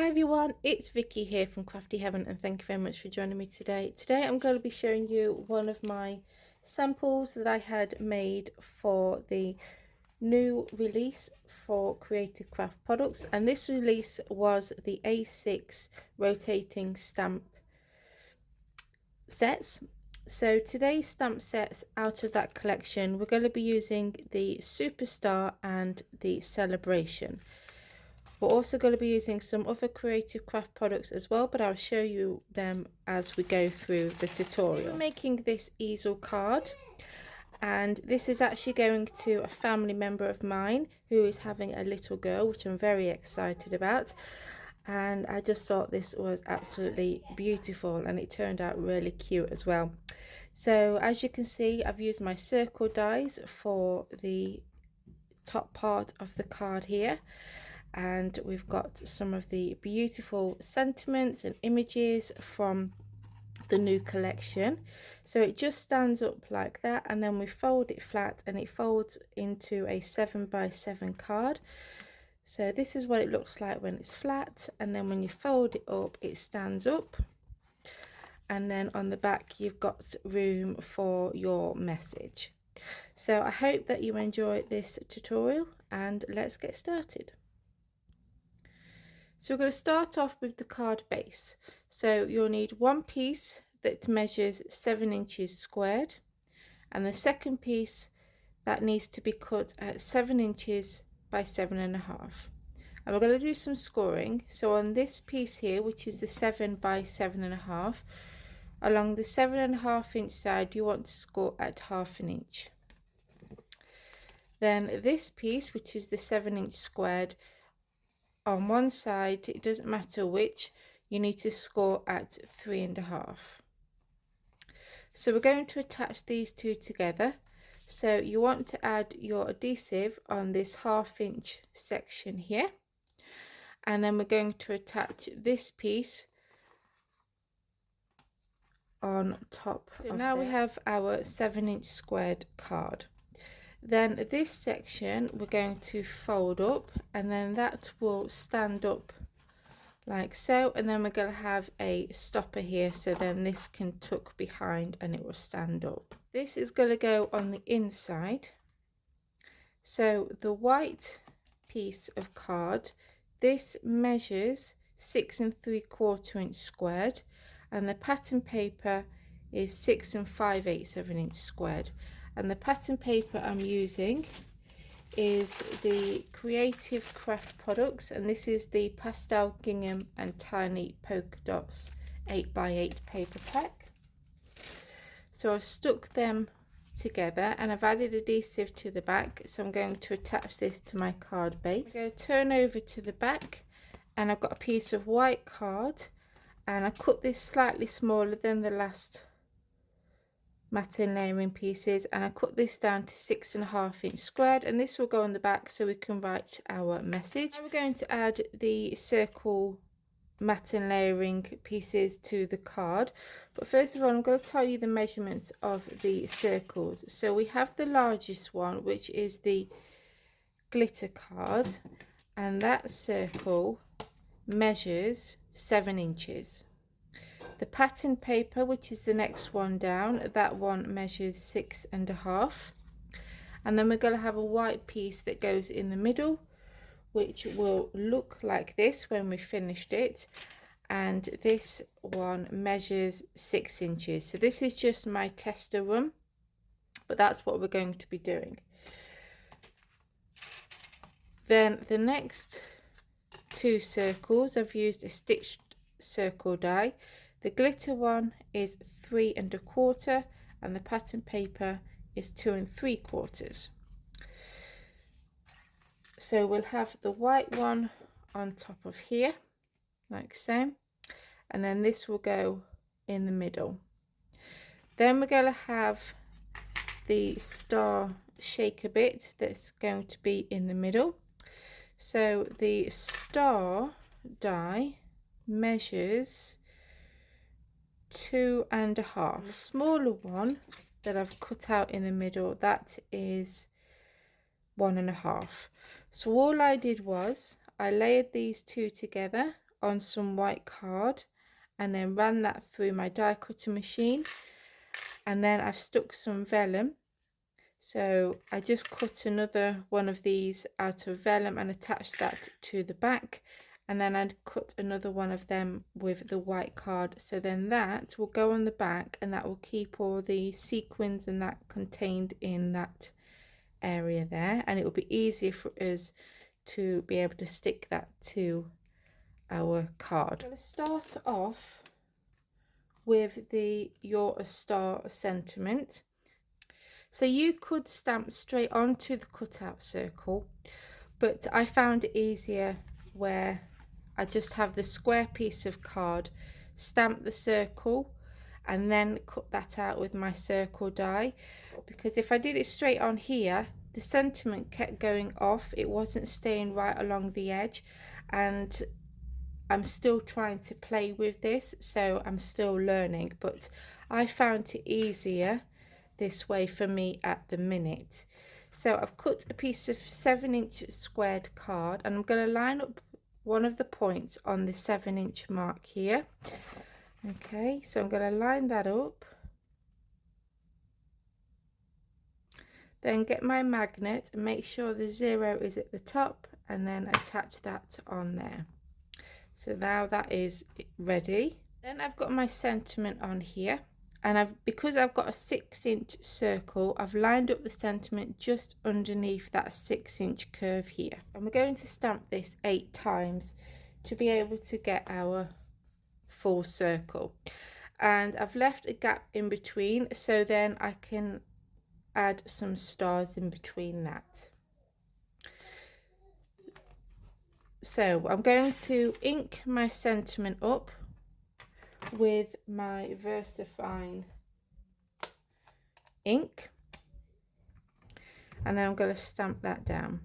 everyone, it's Vicky here from Crafty Heaven, and thank you very much for joining me today. Today I'm going to be showing you one of my samples that I had made for the new release for Creative Craft products, and this release was the A6 rotating stamp sets. So today's stamp sets out of that collection, we're going to be using the Superstar and the Celebration. We're also going to be using some other Creative Craft products as well, but I'll show you them as we go through the tutorial. We're making this easel card, and this is actually going to a family member of mine who is having a little girl, which I'm very excited about. And I just thought this was absolutely beautiful, and it turned out really cute as well. So as you can see, I've used my circle dies for the top part of the card here. And we've got some of the beautiful sentiments and images from the new collection. So it just stands up like that, and then we fold it flat and it folds into a 7x7 card. So this is what it looks like when it's flat, and then when you fold it up it stands up, and then on the back you've got room for your message. So I hope that you enjoy this tutorial, and let's get started. So we're going to start off with the card base. So you'll need one piece that measures 7 inches squared, and the second piece that needs to be cut at 7 inches by 7.5. And we're going to do some scoring. So on this piece here, which is the 7 by 7.5, along the 7.5 inch side you want to score at 1/2 inch. Then this piece, which is the 7 inch squared, on one side, it doesn't matter which, you need to score at 3.5. So we're going to attach these two together. So you want to add your adhesive on this 1/2 inch section here, and then we're going to attach this piece on top. So now we have our 7 inch squared card. Then this section we're going to fold up, and then that will stand up like so, and then we're going to have a stopper here, so then this can tuck behind and it will stand up. This is going to go on the inside. So the white piece of card, this measures 6 3/4 inch squared, and the pattern paper is 6 5/8 of an inch squared. And the pattern paper I'm using is the Creative Craft products, and this is the Pastel Gingham and Tiny Polka Dots 8x8 paper pack. So I've stuck them together and I've added adhesive to the back, so I'm going to attach this to my card base. I'm going to turn over to the back, and I've got a piece of white card, and I cut this slightly smaller than the last matte layering pieces, and I cut this down to 6.5 inch squared, and this will go on the back so we can write our message. Now we're going to add the circle matte layering pieces to the card, but first of all I'm going to tell you the measurements of the circles. So we have the largest one, which is the glitter card, and that circle measures 7 inches. The pattern paper, which is the next one down, that one measures 6.5. And then we're going to have a white piece that goes in the middle, which will look like this when we finished it. And this one measures 6 inches. So this is just my tester run, but that's what we're going to be doing. Then the next two circles, I've used a stitched circle die. The glitter one is 3 1/4, and the pattern paper is 2 3/4. So we'll have the white one on top of here, like so, and then this will go in the middle. Then we're going to have the star shaker bit that's going to be in the middle. So the star die measures 2.5. The smaller one that I've cut out in the middle, that is 1.5. So all I did was I layered these two together on some white card and then ran that through my die cutting machine, and then I've stuck some vellum. So I just cut another one of these out of vellum and attached that to the back, and then I'd cut another one of them with the white card. So then that will go on the back, and that will keep all the sequins and that contained in that area there, and it will be easier for us to be able to stick that to our card. I'm going to start off with the "You're a Star" sentiment. So you could stamp straight onto the cutout circle, but I found it easier where I just have the square piece of card, stamp the circle, and then cut that out with my circle die, because if I did it straight on here, the sentiment kept going off. It wasn't staying right along the edge, and I'm still trying to play with this, so I'm still learning, but I found it easier this way for me at the minute. So I've cut a piece of 7-inch squared card, and I'm going to line up one of the points on the 7-inch mark here. Okay, so I'm going to line that up, then get my magnet and make sure the 0 is at the top, and then attach that on there. So now that is ready. Then I've got my sentiment on here, and because I've got a 6-inch circle, I've lined up the sentiment just underneath that 6-inch curve here, and we're going to stamp this 8 times to be able to get our full circle. And I've left a gap in between, so then I can add some stars in between that. So I'm going to ink my sentiment up with my VersaFine ink, and then I'm going to stamp that down.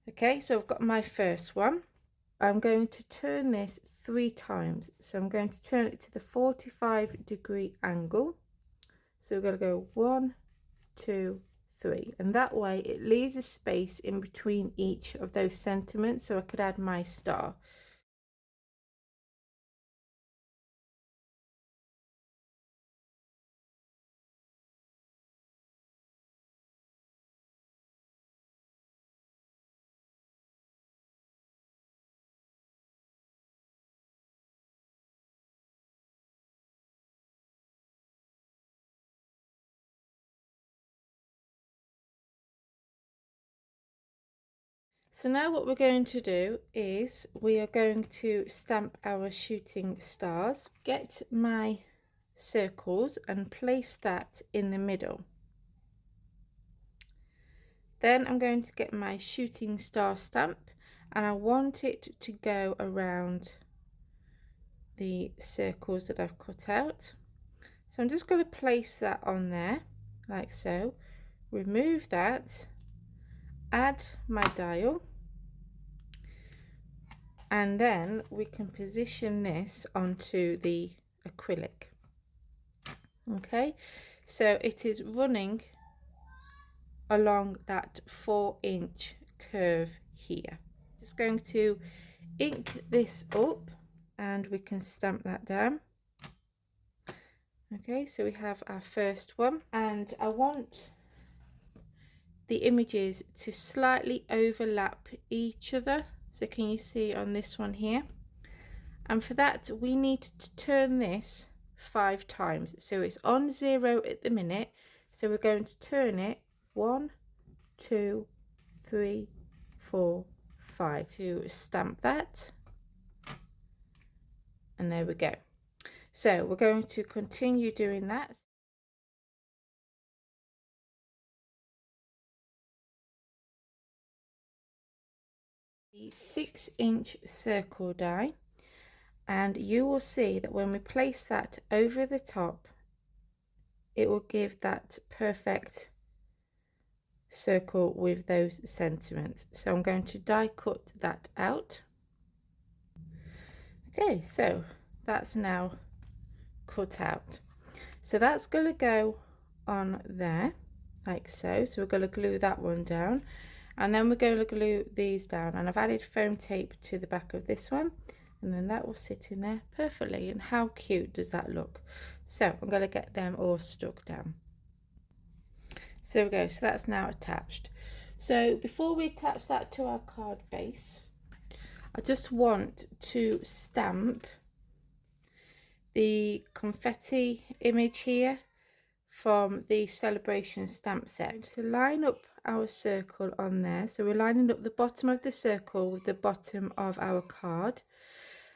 Okay, so I've got my first one. I'm going to turn this 3 times. So I'm going to turn it to the 45-degree angle. So we're going to go 1, 2, 3, and that way it leaves a space in between each of those sentiments, so I could add my star. So now what we're going to do is we are going to stamp our shooting stars. Get my circles and place that in the middle. Then I'm going to get my shooting star stamp, and I want it to go around the circles that I've cut out. So I'm just going to place that on there like so, remove that, add my dial, and then we can position this onto the acrylic. Okay, so it is running along that 4-inch curve here. Just going to ink this up, and we can stamp that down. Okay, so we have our first one, and I want the images to slightly overlap each other. So can you see on this one here? And for that we need to turn this 5 times. So it's on 0 at the minute, so we're going to turn it 1, 2, 3, 4, 5 to stamp that, and there we go. So we're going to continue doing that. The 6-inch circle die, and you will see that when we place that over the top, it will give that perfect circle with those sentiments. So I'm going to die cut that out. Okay, so that's now cut out. So that's going to go on there like so. So we're going to glue that one down, And then we're going to glue these down, and I've added foam tape to the back of this one, and then that will sit in there perfectly. And how cute does that look? So I'm going to get them all stuck down. So there we go, so that's now attached. So before we attach that to our card base, I just want to stamp the confetti image here from the celebration stamp set to line up our circle on there. So we're lining up the bottom of the circle with the bottom of our card,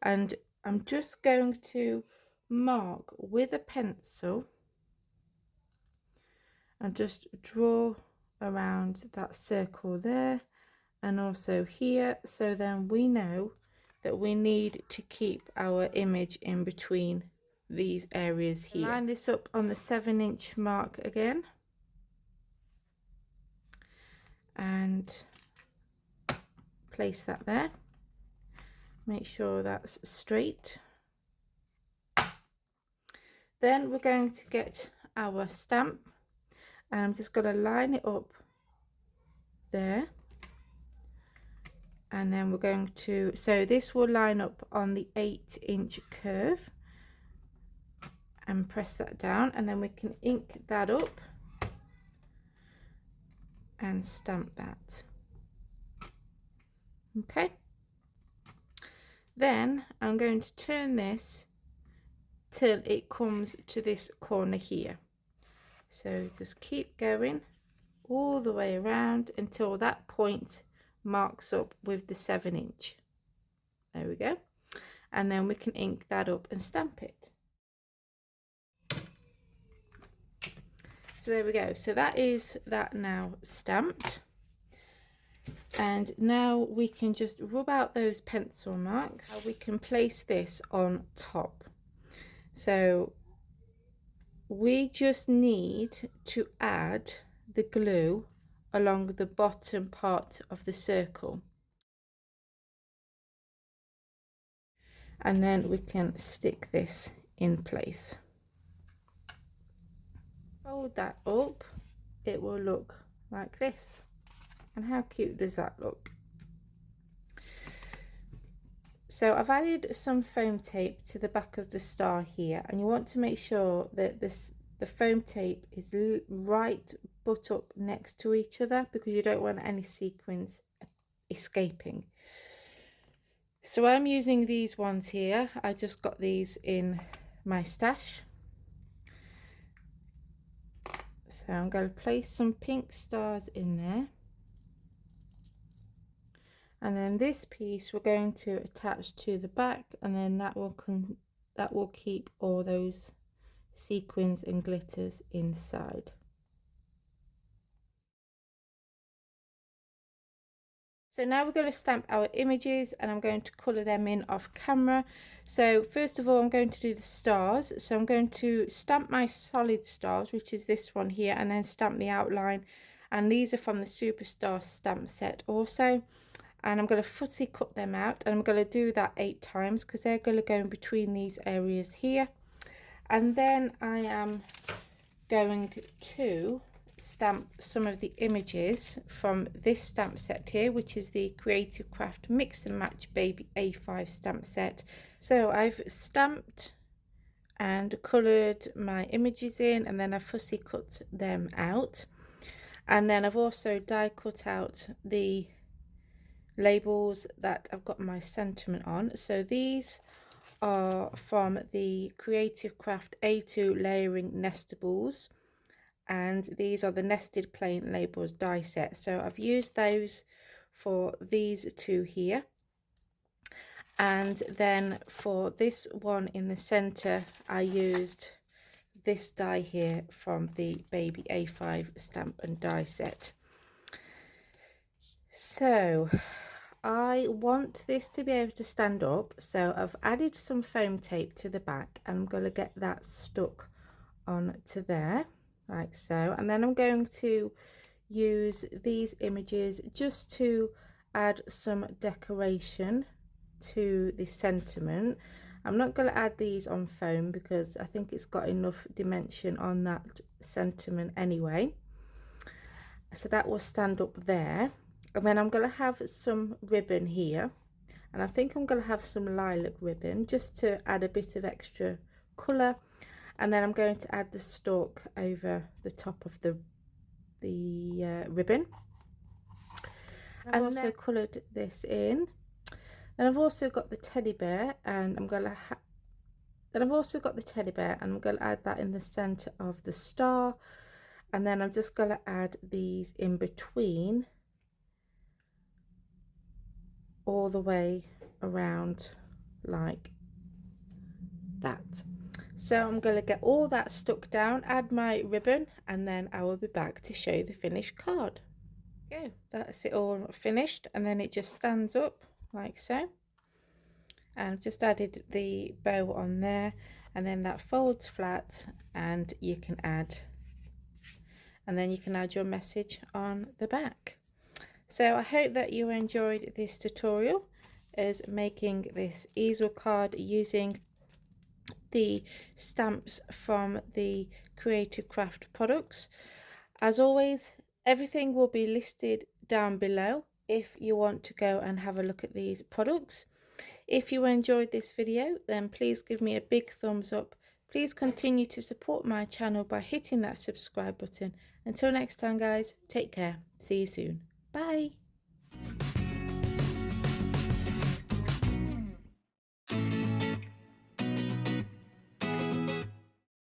and I'm just going to mark with a pencil and just draw around that circle there and also here, so then we know that we need to keep our image in between these areas here. Line this up on the 7-inch mark again and place that there. Make sure that's straight. Then we're going to get our stamp, and I'm just going to line it up there, and then we're going to, so this will line up on the 8-inch curve, and press that down, and then we can ink that up and stamp that. Okay, then I'm going to turn this till it comes to this corner here. So just keep going all the way around until that point marks up with the 7-inch. There we go, and then we can ink that up and stamp it. So there we go, so that is that now stamped, and now we can just rub out those pencil marks. We can place this on top. So we just need to add the glue along the bottom part of the circle, and then we can stick this in place. Fold that up, it will look like this. And how cute does that look? So I've added some foam tape to the back of the star here, and you want to make sure that the foam tape is right butt up next to each other, because you don't want any sequins escaping. So I'm using these ones here. I just got these in my stash. So I'm going to place some pink stars in there, and then this piece we're going to attach to the back, and then that will keep all those sequins and glitters inside. So now we're going to stamp our images, and I'm going to colour them in off camera. So first of all, I'm going to do the stars. So I'm going to stamp my solid stars, which is this one here, and then stamp the outline. And these are from the Superstar stamp set also. And I'm going to fussy cut them out, and I'm going to do that 8 times because they're going to go in between these areas here. And then I am going to stamp some of the images from this stamp set here, which is the Creative Craft Mix and Match Baby A5 stamp set. So I've stamped and coloured my images in, and then I fussy cut them out, and then I've also die cut out the labels that I've got my sentiment on. So these are from the Creative Craft A2 Layering Nestables, and these are the nested plain labels die set. So I've used those for these two here, and then for this one in the center I used this die here from the Baby A5 stamp and die set. So I want this to be able to stand up, so I've added some foam tape to the back, and I'm going to get that stuck onto there like so, and then I'm going to use these images just to add some decoration to the sentiment. I'm not going to add these on foam because I think it's got enough dimension on that sentiment anyway, so that will stand up there. And then I'm going to have some ribbon here, and I think I'm going to have some lilac ribbon just to add a bit of extra colour. And then I'm going to add the stalk over the top of the ribbon. I've also coloured this in. And I've also got the teddy bear, and I'm going to add that in the centre of the star. And then I'm just going to add these in between all the way around like that. So I'm going to get all that stuck down, add my ribbon, and then I will be back to show you the finished card. Go, that's it all finished, and then it just stands up like so. And I've just added the bow on there, and then that folds flat, and you can add, and then you can add your message on the back. So I hope that you enjoyed this tutorial as making this easel card using the stamps from the Creative Craft products. As always, everything will be listed down below if you want to go and have a look at these products. If you enjoyed this video, then please give me a big thumbs up. Please continue to support my channel by hitting that subscribe button. Until next time guys, take care. See you soon. Bye.